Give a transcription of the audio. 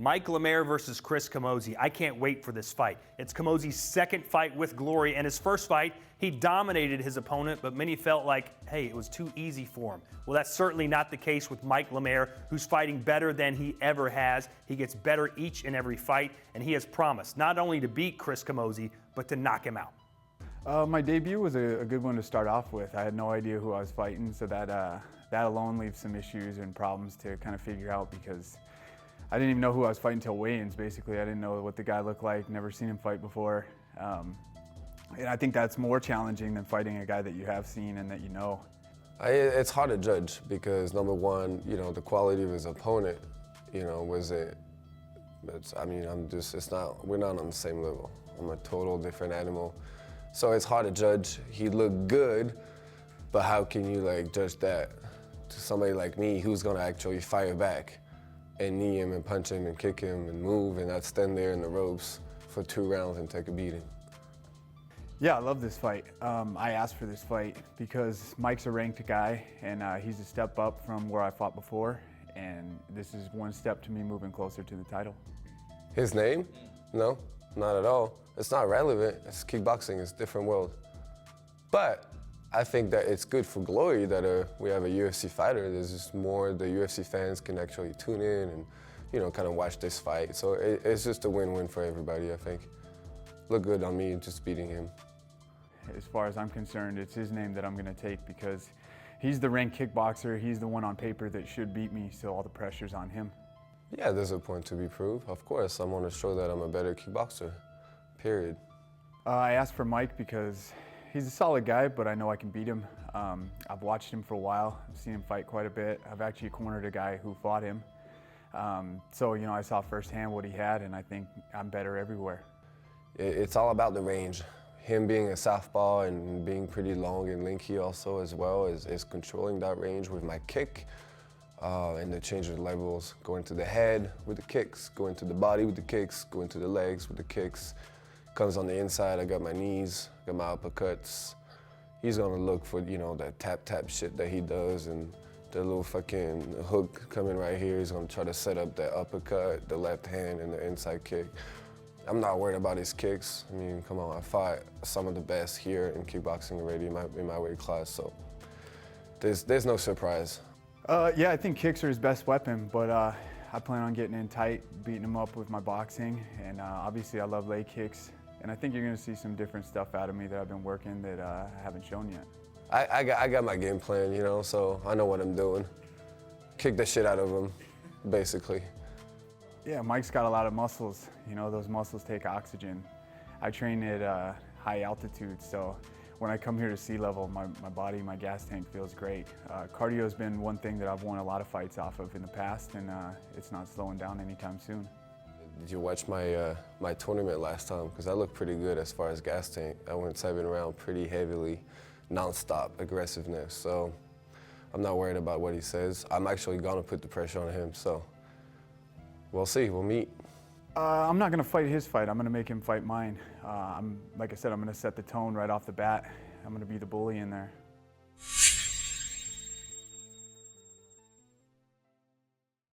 Mike Lemaire versus Chris Camozzi. I can't wait for this fight. It's Camozzi's second fight with glory, and his first fight, he dominated his opponent, but many felt like, hey, it was too easy for him. Well, that's certainly not the case with Mike Lemaire, who's fighting better than he ever has. He gets better each and every fight, and he has promised not only to beat Chris Camozzi, but to knock him out. My debut was a good one to start off with. I had no idea who I was fighting, so that alone leaves some issues and problems to kind of figure out, because I didn't even know who I was fighting till weigh-ins, basically. I didn't know what the guy looked like, never seen him fight before. And I think that's more challenging than fighting a guy that you have seen and that you know. It's hard to judge because, number one, the quality of his opponent, was it. We're not on the same level. I'm a total different animal. So it's hard to judge. He looked good, but how can you judge that to somebody like me who's gonna actually fire back and knee him and punch him and kick him and move and not stand there in the ropes for 2 rounds and take a beating? Yeah, I love this fight. I asked for this fight because Mike's a ranked guy, and he's a step up from where I fought before, and this is one step to me moving closer to the title. His name? No, not at all. It's not relevant. It's kickboxing. It's a different world. But I think that it's good for glory that we have a UFC fighter. There's just more the UFC fans can actually tune in and kind of watch this fight. So it's just a win-win for everybody, I think. Look good on me just beating him. As far as I'm concerned, it's his name that I'm going to take because he's the ranked kickboxer. He's the one on paper that should beat me, so all the pressure's on him. Yeah, there's a point to be proved. Of course, I want to show that I'm a better kickboxer, period. I asked for Mike because he's a solid guy, but I know I can beat him. I've watched him for a while. I've seen him fight quite a bit. I've actually cornered a guy who fought him. So, I saw firsthand what he had, and I think I'm better everywhere. It's all about the range. Him being a southpaw and being pretty long and lanky also as well is controlling that range with my kick. And the change of levels, going to the head with the kicks, going to the body with the kicks, going to the legs with the kicks. Comes on the inside, I got my knees, got my uppercuts. He's gonna look for, that tap shit that he does and the little fucking hook coming right here. He's gonna try to set up that uppercut, the left hand and the inside kick. I'm not worried about his kicks. I mean, come on, I fought some of the best here in kickboxing already in my weight class, so there's no surprise. Yeah, I think kicks are his best weapon, but I plan on getting in tight, beating him up with my boxing, and obviously I love leg kicks, and I think you're going to see some different stuff out of me that I've been working that I haven't shown yet. I got my game plan, so I know what I'm doing. Kick the shit out of him, basically. Yeah, Mike's got a lot of muscles. Those muscles take oxygen. I train at high altitude, so when I come here to sea level, my body, my gas tank feels great. Cardio's been one thing that I've won a lot of fights off of in the past, and it's not slowing down anytime soon. Did you watch my tournament last time? Because I looked pretty good as far as gas tank. I went 7 rounds pretty heavily, non-stop aggressiveness. So I'm not worried about what he says. I'm actually gonna put the pressure on him, so we'll see, we'll meet. I'm not gonna fight his fight, I'm gonna make him fight mine. Like I said, I'm gonna set the tone right off the bat. I'm gonna be the bully in there.